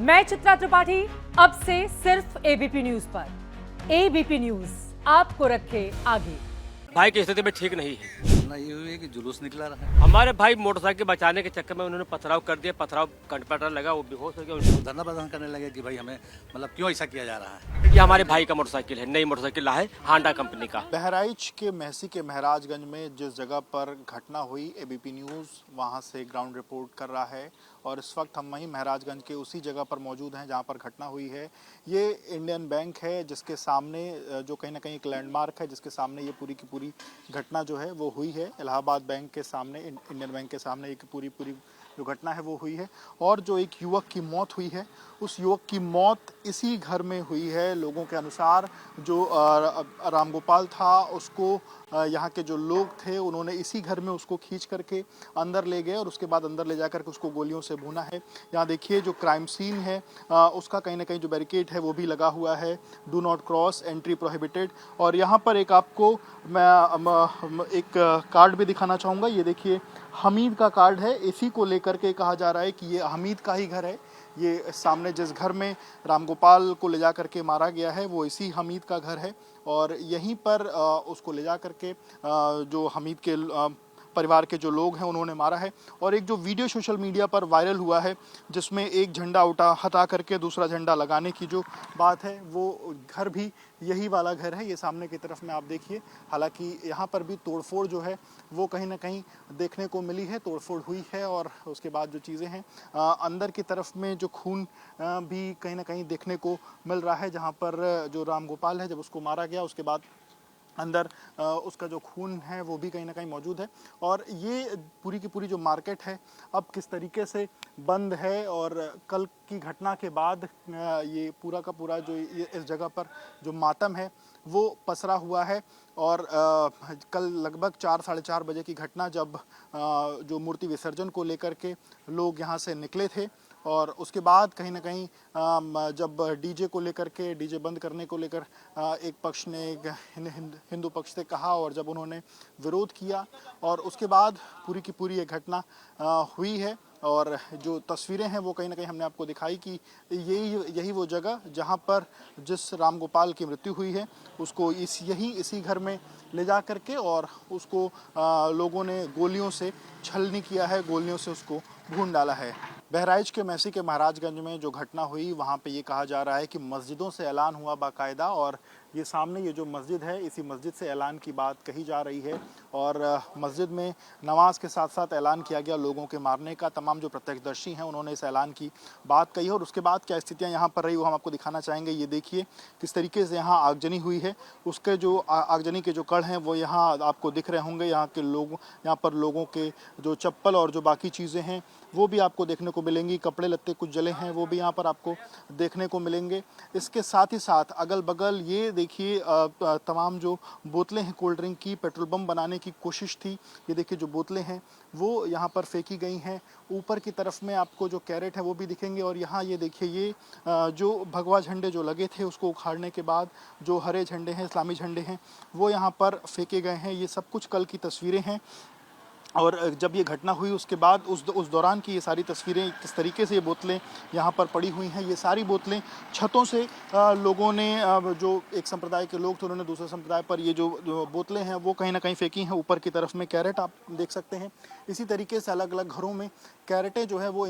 मैं चित्रा त्रिपाठी, अब से सिर्फ एबीपी न्यूज पर। एबीपी न्यूज आपको रखे आगे। भाई की स्थिति में ठीक नहीं है। ये हुई है कि जुलूस निकला रहा है। हमारे भाई मोटरसाइकिल बचाने के चक्कर में उन्होंने पथराव कर दिया, पथराव कंडक्टर लगा, वो बेहोश हो गया। धरना प्रदर्शन करने लगे कि भाई हमें मतलब क्यों ऐसा किया जा रहा है। ये हमारे भाई का मोटरसाइकिल है, नई मोटरसाइकिल है हांडा कंपनी का। बहराइच के महसी के महाराजगंज में जिस जगह पर घटना हुई, एबीपी न्यूज़ वहां से ग्राउंड रिपोर्ट कर रहा है और इस वक्त हम वहीं महाराजगंज के उसी जगह पर मौजूद हैं जहां पर घटना हुई है। ये इंडियन बैंक है जिसके सामने जो कहीं ना कहीं एक लैंडमार्क है, जिसके सामने ये पूरी की पूरी घटना जो है वो हुई है। इलाहाबाद बैंक के सामने, इंडियन बैंक के सामने एक पूरी जो घटना है वो हुई है। और जो एक युवक की मौत हुई है, उस युवक की मौत इसी घर में हुई है। लोगों के अनुसार जो रामगोपाल था, उसको यहाँ के जो लोग थे उन्होंने इसी घर में उसको खींच करके अंदर ले गए और उसके बाद अंदर ले जाकर के उसको गोलियों से भूना है। यहाँ देखिए जो क्राइम सीन है उसका कहीं ना कहीं जो बैरिकेड है वो भी लगा हुआ है, do not cross, entry prohibited. और यहाँ पर एक आपको मैं एक कार्ड भी दिखाना चाहूँगा। ये देखिए हमीद का कार्ड है, इसी को लेकर के कहा जा रहा है कि ये हमीद का ही घर है। ये सामने जिस घर में रामगोपाल को ले जा करके मारा गया है वो इसी हमीद का घर है और यहीं पर उसको ले जा करके जो हमीद के परिवार के जो लोग हैं उन्होंने मारा है। और एक जो वीडियो सोशल मीडिया पर वायरल हुआ है जिसमें एक झंडा हटा करके दूसरा झंडा लगाने की जो बात है, वो घर भी यही वाला घर है। ये सामने की तरफ में आप देखिए, हालांकि यहाँ पर भी तोड़फोड़ जो है वो कहीं ना कहीं देखने को मिली है, तोड़फोड़ हुई है। और उसके बाद जो चीज़ें हैं अंदर की तरफ में जो खून भी कहीं ना कहीं देखने को मिल रहा है। जहाँ पर जो रामगोपाल है, जब उसको मारा गया उसके बाद अंदर उसका जो खून है वो भी कहीं ना कहीं मौजूद है। और ये पूरी की पूरी जो मार्केट है अब किस तरीके से बंद है और कल की घटना के बाद ये पूरा का पूरा जो इस जगह पर जो मातम है वो पसरा हुआ है। और कल लगभग 4-4:30 बजे की घटना, जब जो मूर्ति विसर्जन को लेकर के लोग यहाँ से निकले थे और उसके बाद कहीं ना कहीं जब डीजे को लेकर के, डीजे बंद करने को लेकर एक पक्ष ने हिंदू पक्ष से कहा और जब उन्होंने विरोध किया और उसके बाद पूरी की पूरी ये घटना हुई है। और जो तस्वीरें हैं वो कहीं ना कहीं हमने आपको दिखाई कि यही वो जगह जहां पर जिस रामगोपाल की मृत्यु हुई है उसको इसी घर में ले जा करके और उसको लोगों ने गोलियों से छलनी किया है, गोलियों से उसको भून डाला है। बहराइच के महसी के महाराजगंज में जो घटना हुई वहाँ पे ये कहा जा रहा है कि मस्जिदों से ऐलान हुआ बाकायदा और ये सामने ये जो मस्जिद है इसी मस्जिद से ऐलान की बात कही जा रही है। और मस्जिद में नमाज के साथ साथ ऐलान किया गया लोगों के मारने का। तमाम जो प्रत्यक्षदर्शी हैं उन्होंने इस ऐलान की बात कही है और उसके बाद क्या स्थितियाँ यहाँ पर रही वो हम आपको दिखाना चाहेंगे। ये देखिए किस तरीके से यहाँ आगजनी हुई है, उसके जो आगजनी के जो कड़ हैं वो यहाँ आपको दिख रहे होंगे। यहाँ के लोग, यहाँ पर लोगों के जो चप्पल और जो बाकी चीज़ें हैं वो भी आपको देखने को मिलेंगी, कपड़े लत्ते कुछ जले हैं वो भी यहाँ पर आपको देखने को मिलेंगे। इसके साथ ही साथ अगल बगल ये देखिए तमाम जो बोतलें हैं कोल्ड ड्रिंक की, पेट्रोल बम बनाने की कोशिश थी। ये देखिए जो बोतलें हैं वो यहाँ पर फेंकी गई हैं। ऊपर की तरफ में आपको जो कैरेट है वो भी दिखेंगे। और यहाँ ये देखिए ये जो भगवा झंडे जो लगे थे उसको उखाड़ने के बाद जो हरे झंडे हैं, इस्लामी झंडे हैं, वो यहाँ पर फेंके गए हैं। ये सब कुछ कल की तस्वीरें हैं और जब ये घटना हुई उसके बाद उस दौरान की ये सारी तस्वीरें, किस तरीके से ये बोतलें यहाँ पर पड़ी हुई हैं। ये सारी बोतलें छतों से लोगों ने, जो एक संप्रदाय के लोग थे उन्होंने दूसरे संप्रदाय पर ये जो बोतलें हैं वो कहीं ना कहीं फेंकी हैं। ऊपर की तरफ में कैरेट आप देख सकते हैं। इसी तरीके से अलग अलग घरों में कैरेटें जो है वो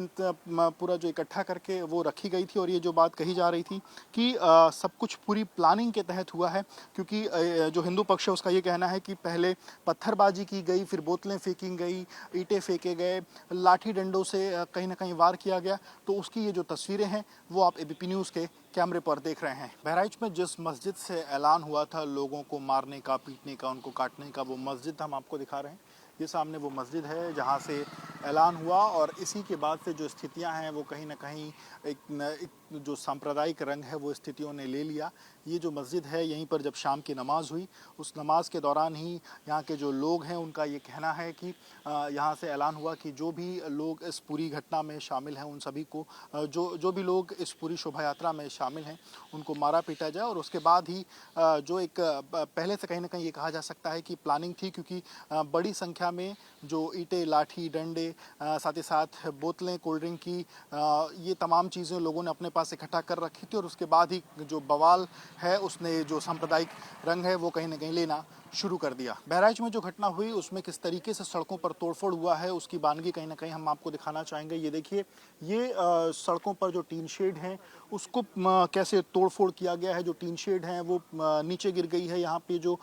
पूरा जो इकट्ठा करके वो रखी गई थी। और ये जो बात कही जा रही थी कि सब कुछ पूरी प्लानिंग के तहत हुआ है, क्योंकि जो हिंदू पक्ष है उसका ये कहना है कि पहले पत्थरबाजी की गई, फिर बोतलें फेंकी गई, ईंटें फेंके गए, लाठी डंडों से कहीं ना कहीं वार किया गया। तो उसकी ये जो तस्वीरें हैं वो आप एबीपी न्यूज़ के कैमरे पर देख रहे हैं। बहराइच में जिस मस्जिद से ऐलान हुआ था लोगों को मारने का, पीटने का, उनको काटने का, वो मस्जिद हम आपको दिखा रहे हैं। ये सामने वो मस्जिद है जहाँ से ऐलान हुआ और इसी के बाद से जो स्थितियाँ हैं वो कहीं ना कहीं एक जो सांप्रदायिक रंग है वो स्थितियों ने ले लिया। ये जो मस्जिद है यहीं पर जब शाम की नमाज़ हुई, उस नमाज के दौरान ही यहाँ के जो लोग हैं उनका ये कहना है कि यहाँ से ऐलान हुआ कि जो भी लोग इस पूरी घटना में शामिल हैं उन सभी को, जो भी लोग इस पूरी शोभा यात्रा में शामिल हैं उनको मारा पीटा जाए। और उसके बाद ही जो एक पहले से कहीं ना कहीं ये कहा जा सकता है कि प्लानिंग थी, क्योंकि बड़ी संख्या में जो ईंटें, लाठी, डंडे, साथ ही साथ बोतलें कोल्ड ड्रिंक की, ये तमाम चीज़ें लोगों ने अपने पास इकट्ठा कर रखी थी और उसके बाद ही जो बवाल है उसने जो सांप्रदायिक रंग है वो कहीं ना कहीं लेना शुरू कर दिया। बहराइच में जो घटना हुई उसमें किस तरीके से सड़कों पर तोड़फोड़ हुआ है उसकी बानगी कहीं ना कहीं हम आपको दिखाना चाहेंगे। ये देखिए, ये सड़कों पर जो टीन शेड हैं उसको कैसे तोड़फोड़ किया गया है। जो टीन शेड हैं वो नीचे गिर गई है। यहाँ पे जो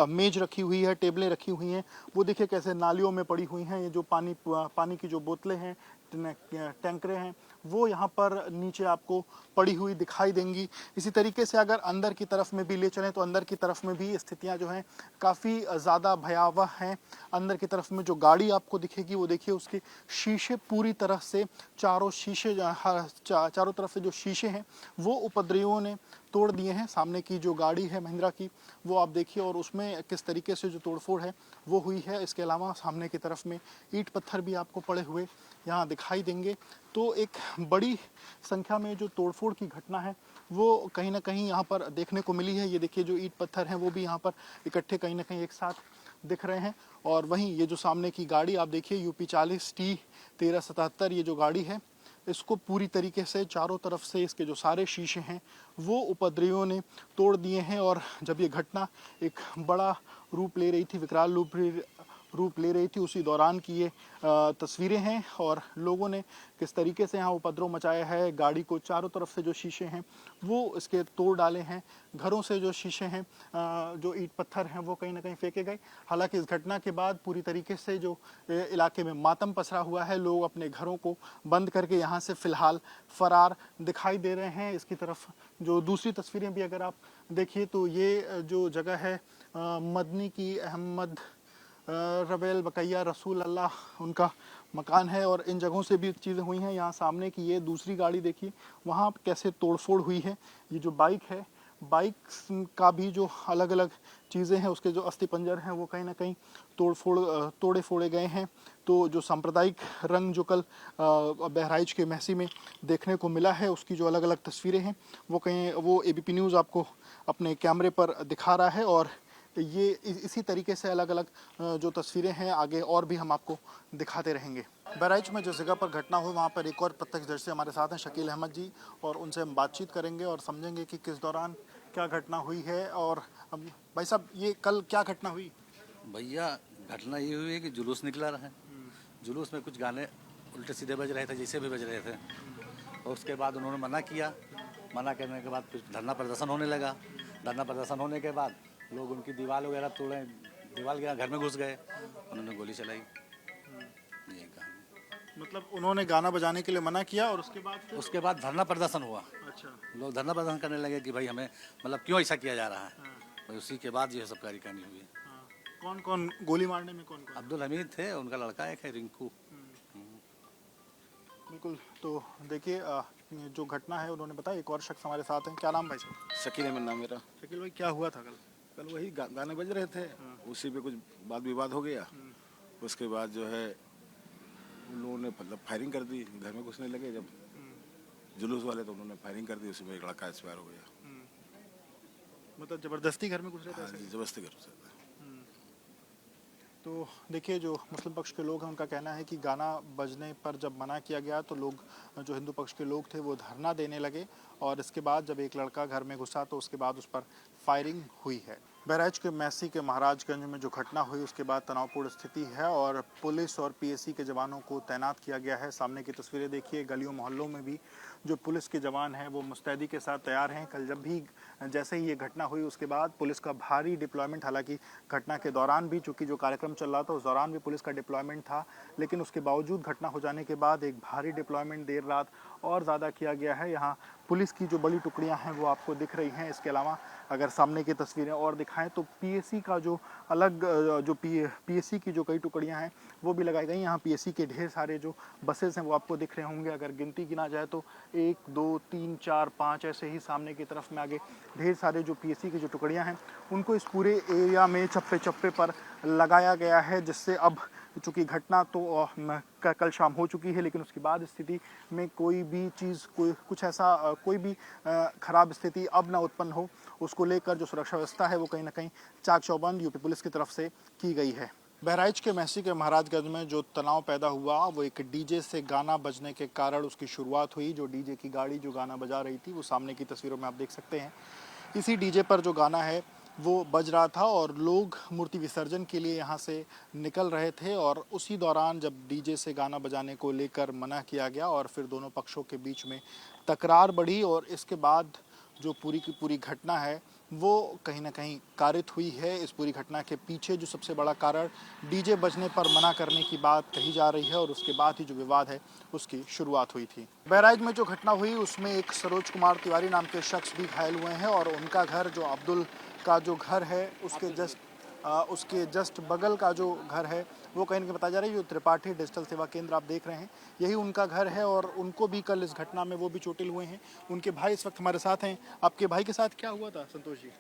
मेज रखी हुई है, टेबलें रखी हुई हैं, वो देखिए कैसे नालियों में पड़ी हुई हैं। ये जो पानी की जो बोतलें हैं, टैंकरें हैं, वो यहाँ पर नीचे आपको पड़ी हुई दिखाई देंगी। इसी तरीके से अगर अंदर की तरफ में भी ले चलें तो अंदर की तरफ में भी स्थितियाँ जो हैं काफ़ी ज़्यादा भयावह हैं। अंदर की तरफ में जो गाड़ी आपको दिखेगी वो देखिए उसके शीशे पूरी तरह से चारों तरफ से जो शीशे हैं वो उपद्रवियों ने तोड़ दिए हैं। सामने की जो गाड़ी है महिंद्रा की वो आप देखिए और उसमें किस तरीके से जो तोड़फोड़ है वो हुई है। इसके अलावा सामने की तरफ में ईंट पत्थर भी आपको पड़े हुए यहाँ दिखाई देंगे। तो एक बड़ी संख्या में जो तोड़फोड़ की घटना है वो कहीं ना कहीं यहाँ पर देखने को मिली है। ये देखिए जो ईंट पत्थर हैं वो भी यहाँ पर इकट्ठे कहीं ना कहीं एक साथ दिख रहे हैं। और वहीं ये जो सामने की गाड़ी आप देखिए UP 40 T 1377, ये जो गाड़ी है इसको पूरी तरीके से चारों तरफ से इसके जो सारे शीशे हैं वो उपद्रवियों ने तोड़ दिए हैं। और जब ये घटना एक बड़ा रूप ले रही थी, विकराल रूप ले रही थी, उसी दौरान की ये तस्वीरें हैं। और लोगों ने किस तरीके से यहाँ उपद्रव मचाया है। गाड़ी को चारों तरफ से जो शीशे हैं वो इसके तोड़ डाले हैं। घरों से जो शीशे हैं, जो ईंट पत्थर हैं वो कहीं ना कहीं फेंके गए। हालांकि इस घटना के बाद पूरी तरीके से जो इलाके में मातम पसरा हुआ है, लोग अपने घरों को बंद करके यहाँ से फिलहाल फरार दिखाई दे रहे हैं। इसकी तरफ जो दूसरी तस्वीरें भी अगर आप देखिए तो ये जो जगह है मदनी की अहमद रबेल बकैया रसूल अल्लाह उनका मकान है और इन जगहों से भी चीज़ें हुई हैं। यहाँ सामने की ये दूसरी गाड़ी देखिए, वहाँ कैसे तोड़फोड़ हुई है। ये जो बाइक है, बाइक का भी जो अलग अलग चीज़ें हैं उसके जो अस्थि पंजर हैं वो कहीं ना कहीं तोड़े फोड़े गए हैं। तो जो सांप्रदायिक रंग जो कल बहराइच के महसी में देखने को मिला है उसकी जो अलग अलग तस्वीरें हैं वो ABP न्यूज़ आपको अपने कैमरे पर दिखा रहा है। और ये इसी तरीके से अलग अलग जो तस्वीरें हैं आगे और भी हम आपको दिखाते रहेंगे। बहराइच में जिस जगह पर घटना हुई वहाँ पर एक और प्रत्यक्षदर्शी हमारे साथ हैं, शकील अहमद जी, और उनसे हम बातचीत करेंगे और समझेंगे कि किस दौरान क्या घटना हुई है। और भाई साहब, ये कल क्या घटना हुई? भैया घटना ये हुई है कि जुलूस निकला रहा है। जुलूस में कुछ गाने उल्टे सीधे बज रहे थे, जैसे भी बज रहे थे। और उसके बाद उन्होंने मना किया। मना करने के बाद कुछ धरना प्रदर्शन होने लगा। धरना प्रदर्शन होने के बाद लोग उनकी दीवार वगैरह तोड़े, दीवार के घर में घुस गए, उन्होंने गोली चलाई। ये कहानी। मतलब उन्होंने गाना बजाने के लिए मना किया और उसके बाद धरना प्रदर्शन हुआ। अच्छा, लोग धरना प्रदर्शन करने लगे कि भाई हमें मतलब क्यों ऐसा किया जा रहा है। तो उसी के बाद ये सब कहानी हुई। कौन कौन गोली मारने में? कौन? अब्दुल हमीद थे, उनका लड़का एक है रिंकू। बिल्कुल। तो देखिए जो घटना है उन्होंने बताया। एक और शख्स हमारे साथ हैं। क्या नाम भाई साहब? शकील अहमद नाम मेरा। शकील भाई, क्या हुआ था कल? कल वही गाने बज रहे थे, उसी पे कुछ वाद विवाद हो गया। उसके बाद जो है उन लोगों ने मतलब फायरिंग कर दी, घर में घुसने लगे जब जुलूस वाले, तो उन्होंने फायरिंग कर दी। उसी में एक लड़का एक्सपायर हो गया। मतलब जबरदस्ती घर में घुस रहे थे? हाँ जी, जबरदस्ती कर सकते। तो देखिए, जो मुस्लिम पक्ष के लोग हैं उनका कहना है कि गाना बजने पर जब मना किया गया तो लोग, जो हिंदू पक्ष के लोग थे, वो धरना देने लगे और इसके बाद जब एक लड़का घर में घुसा तो उसके बाद उस पर फायरिंग हुई है। बहराइच के महसी के महाराजगंज में जो घटना हुई उसके बाद तनावपूर्ण स्थिति है और पुलिस और PSC के जवानों को तैनात किया गया है। सामने की तस्वीरें देखिए, गलियों मोहल्लों में भी जो पुलिस के जवान हैं वो मुस्तैदी के साथ तैयार हैं। कल जब भी जैसे ही ये घटना हुई उसके बाद पुलिस का भारी डिप्लॉयमेंट, हालांकि घटना के दौरान भी चूँकि जो कार्यक्रम चल रहा था उस दौरान भी पुलिस का डिप्लॉयमेंट था, लेकिन उसके बावजूद घटना हो जाने के बाद एक भारी डिप्लॉयमेंट देर रात और ज़्यादा किया गया है। यहाँ पुलिस की जो बड़ी टुकड़ियाँ हैं वो आपको दिख रही हैं। इसके अलावा अगर सामने की तस्वीरें और दिखाएं तो PSC का जो अलग जो PSC की जो कई टुकड़ियां हैं वो भी लगाई गई। यहाँ PSC के ढेर सारे जो बसेस हैं वो आपको दिख रहे होंगे। अगर गिनती गिना जाए तो 1 2 3 4 5 ऐसे ही सामने की तरफ में आगे ढेर सारे जो PSC की जो टुकड़ियां हैं उनको इस पूरे एरिया में चप्पे चप्पे पर लगाया गया है, जिससे अब चूँकि घटना तो कल शाम हो चुकी है, लेकिन उसके बाद स्थिति में कोई भी चीज़, कुछ ऐसा कोई भी ख़राब स्थिति अब ना उत्पन्न हो, उसको लेकर जो सुरक्षा व्यवस्था है वो कहीं ना कहीं चाक चौबंद UP पुलिस की तरफ से की गई है। बहराइच के महसी के महाराजगंज में जो तनाव पैदा हुआ वो एक डीजे से गाना बजने के कारण उसकी शुरुआत हुई। जो डीजे की गाड़ी जो गाना बजा रही थी वो सामने की तस्वीरों में आप देख सकते हैं। इसी डीजे पर जो गाना है वो बज रहा था और लोग मूर्ति विसर्जन के लिए यहाँ से निकल रहे थे और उसी दौरान जब डीजे से गाना बजाने को लेकर मना किया गया और फिर दोनों पक्षों के बीच में तकरार बढ़ी और इसके बाद जो पूरी की पूरी घटना है वो कहीं ना कहीं कारित हुई है। इस पूरी घटना के पीछे जो सबसे बड़ा कारण डीजे बजने पर मना करने की बात कही जा रही है और उसके बाद ही जो विवाद है उसकी शुरुआत हुई थी। बहराइच में जो घटना हुई उसमें एक सरोज कुमार तिवारी नाम के शख्स भी घायल हुए हैं और उनका घर जो अब्दुल का जो घर है उसके जस्ट बगल का जो घर है वो कहीं ना कहीं बताया जा रहा है। जो त्रिपाठी डिजिटल सेवा केंद्र आप देख रहे हैं यही उनका घर है और उनको भी कल इस घटना में वो भी चोटिल हुए हैं। उनके भाई इस वक्त हमारे साथ हैं। आपके भाई के साथ क्या हुआ था संतोष जी?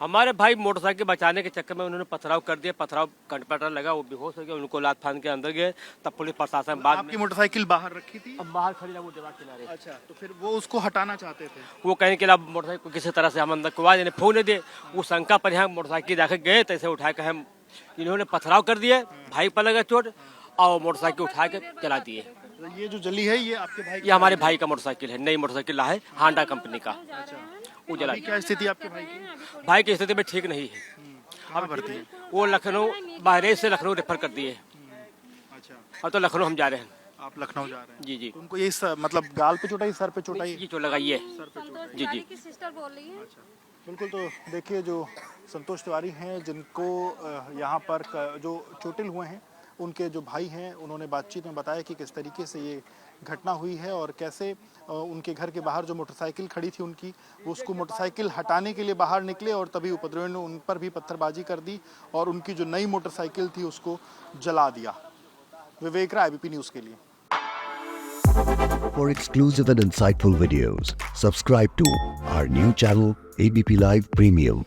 हमारे भाई मोटरसाइकिल बचाने के चक्कर में उन्होंने पथराव कर दिया, पथराव कंट्रैक्टर लगा, वो बेहोश हो गया, उनको लात फांद के अंदर गए। तब पुलिस प्रशासन बाद आपकी मोटरसाइकिल बाहर रखी थी? अब बाहर खड़ी रहा वो दीवार किनारे। अच्छा, तो फिर वो उसको हटाना चाहते थे? वो कहीं के अब मोटरसाइकिल को किसी तरह से हम अंदर कुआ देने फोन दे, वो शंका पर यहाँ मोटरसाइकिल जाकर गए तो ऐसे उठा के हम इन्होंने पथराव कर दिए, भाई पर लगा चोट और मोटरसाइकिल उठा के चला दिए। तो ये जो जली है ये आपके भाई? ये हमारे भाई का मोटरसाइकिल है, नई मोटरसाइकिल है हांडा कंपनी का। वो जला क्या स्थिति आपके भाई की? भाई की स्थिति में ठीक नहीं है। कहाँ भर्ती है? वो लखनऊ बहराइच से लखनऊ रेफर कर दिए। अच्छा, अब तो लखनऊ हम जा रहे हैं। आप लखनऊ जा रहे हैं? जी जी। तो उनको ये मतलब गाल पे चोट आई, सर पे चोट आई? ये जो लगाइए जी जी। की सिस्टर बोल रही है। बिल्कुल। तो देखिए जो संतोष तिवारी हैं जिनको यहाँ पर जो चोटिल हुए हैं उनके जो भाई हैं उन्होंने बातचीत में बताया कि किस तरीके से ये घटना हुई है और कैसे उनके घर के बाहर जो मोटरसाइकिल खड़ी थी उनकी वो उसको मोटरसाइकिल हटाने के लिए बाहर निकले और तभी उपद्रवियों ने उन पर भी पत्थरबाजी कर दी और उनकी जो नई मोटरसाइकिल थी उसको जला दिया। विवेक राय, एबीपी न्यूज़ के लिए। For exclusive and insightful videos, subscribe to our new channel ABP Live Premium.